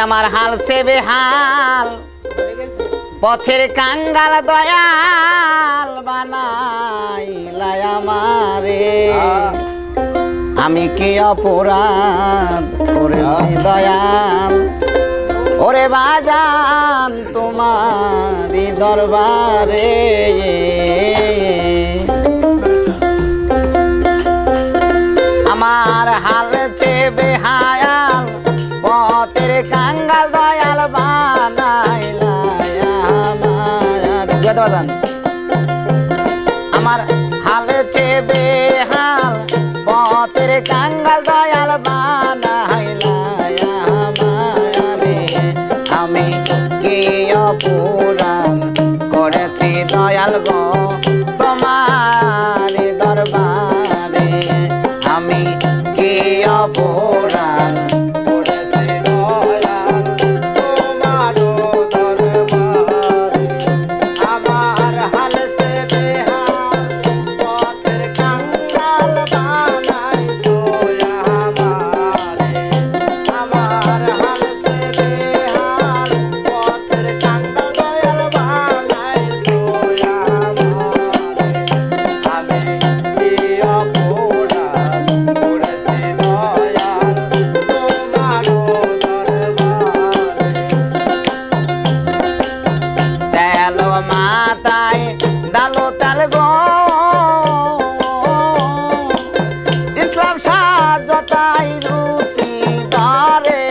আমার হাল সে বেহাল পথের কাঙ্গাল দয়াল বানাইলাই আমারে আমি কি অপরাধ করেছি দয়াল ওরে বাজান তোমারি দরবারে আমার হাল চে বেহায়াল পথের কাঙ্গাল দয়াল বানাইলাই আমারে আমার হাল চে বেহাল পথের কাঙ্গাল দয়াল বানাইলাই আমারে আমি কি অপরাধ করেছি দয়াল গো তোমার দরবারে আমি কি অপরাধ করেছি দয়াল তোমার দরবারে আমার হাল সে বেহাল পথের কাঙ্গাল বানাইছো আমারে আমার হাল সে বেহাল পথের কাঙ্গাল দয়াল বানাইছো আমারে আমি কি অপরাধ করেছি দয়াল তোমার দরবারে তেল মাথায় ডালো তেল গো ইসলাম সাজতাই রুচি ধরে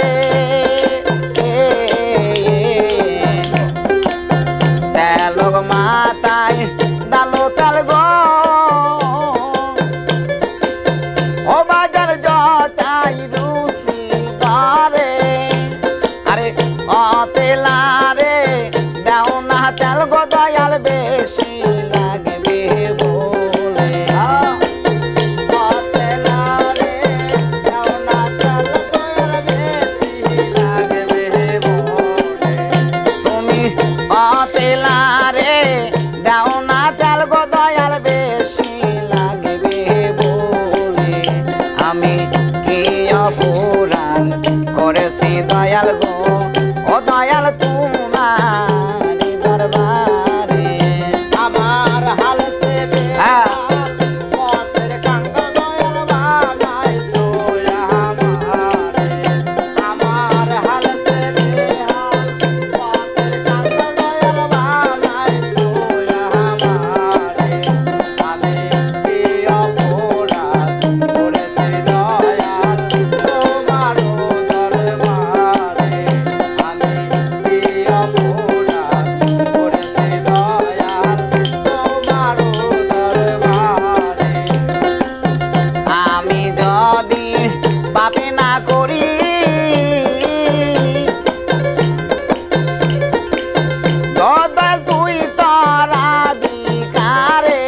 তেল মাথায় ডালো তেল গো ও বাজার জতাই রুচি ধরে আরে ও তেলারে দাও না তেল গো দয়াল বেশি লাগবে বলে ও তেলারে দাও না তেল দয়াল বেশি লাগবে বলে তুমি ও তেলারে দাও না তেল গো দয়াল বেশি লাগবে বলে আমি কি অপরাধ করেছি দয়াল গো ও দয়াল তোমার দরবারে আমার হাল সে বেহাল পথের কাঙ্গাল দয়াল বানাইছো আমারে আমার হাল সে বেহাল পথের কাঙ্গাল দয়াল বানাইছো আমারে আমি কি অপরাধ করেছি দয়াল তোমার দরবারে আমি কি অপরাধ করেছি দয়াল তোমার দরবারে আমি যদি পাপে না করি দয়াল তুই তারা বিকারে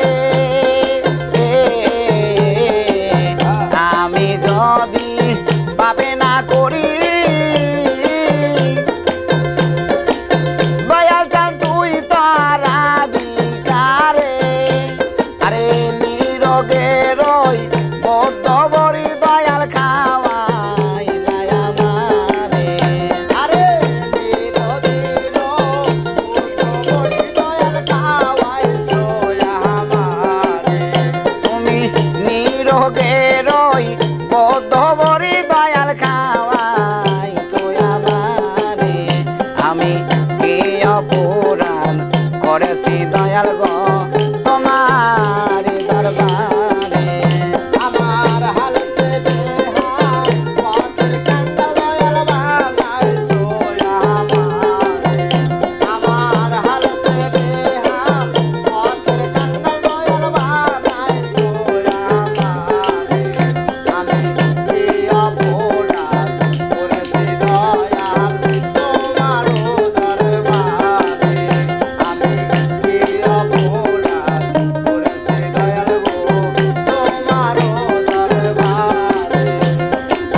আমি যদি পাপে না করি দয়াল চান তুই তারা বিকারে আরে নিরোগে রই বদ্ধ বড়ি দয়াল খাওয়াইলাই আমারে আরে নিরোগে রই বদ্ধ বড়ি দয়াল খাওয়াইছো আমারে তুমি নিরোগে রই বদ্ধ বড়ি দয়াল খাওয়াইছো আমারে আমি কি অপরাধ করেছি দয়াল গো তোমার দরবারে আমার হাল সে বেহাল পথের কাঙ্গাল দয়াল বানাইছো আমারে আমার হাল সে বেহাল পথের কাঙ্গাল দয়াল বানাইছো আমারে আমি কি অপরাধ করেছি দয়াল তোমার দরবারে আমি কি অপরাধ করেছি দয়াল গো তোমার দরবারে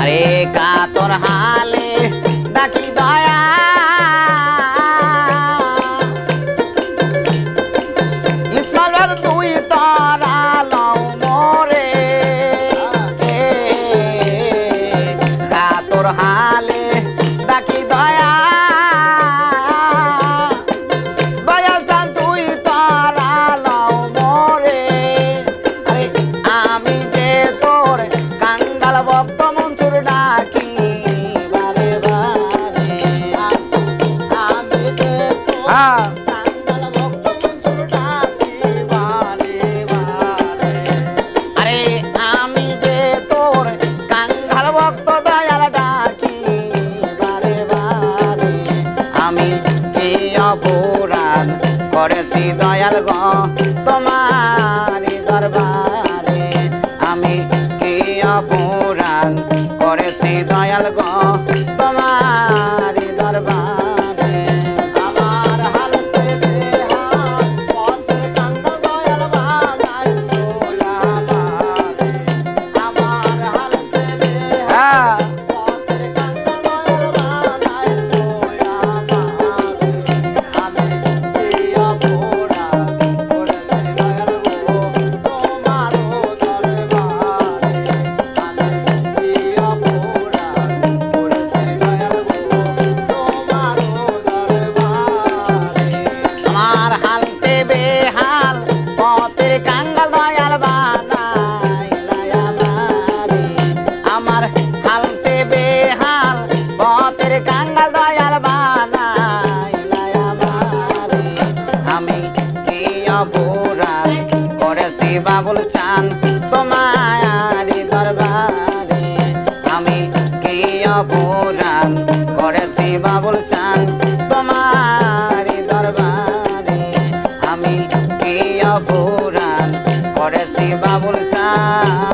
আরে কাতর হালে ডাকি দয়া ইসমাইল তুই তারা লও মোরে কাতর হালে ডাকি দয়া করেছি দয়াল গো তোমারি দরবারে আমার হাল সে বেহাল পথের কাঙ্গাল দয়াল বানাইছো আমারে আমার হাল সে বেহাল পথের কাঙ্গাল দয়াল বানাইছো আমারে আমি কি অপরাধ করেছি দয়াল গো তোমার দরবারে আমি কি অপরাধ করেছি দয়াল গো তোমার দরবারে আমার হাল সে বেহাল পথের কাঙ্গাল দয়াল বানাইলাই আমারে আমার হাল সে বেহাল পথের কাঙ্গাল দয়াল বানাইলাই আমারে আমি কি অপরাধ করেছি বাবুল চান তোমারি দরবারে আমি কি অপরাধ করেছি বাবুল চান তোমারি দরবারে আমি কি অপরাধ করেছি বাবুল চান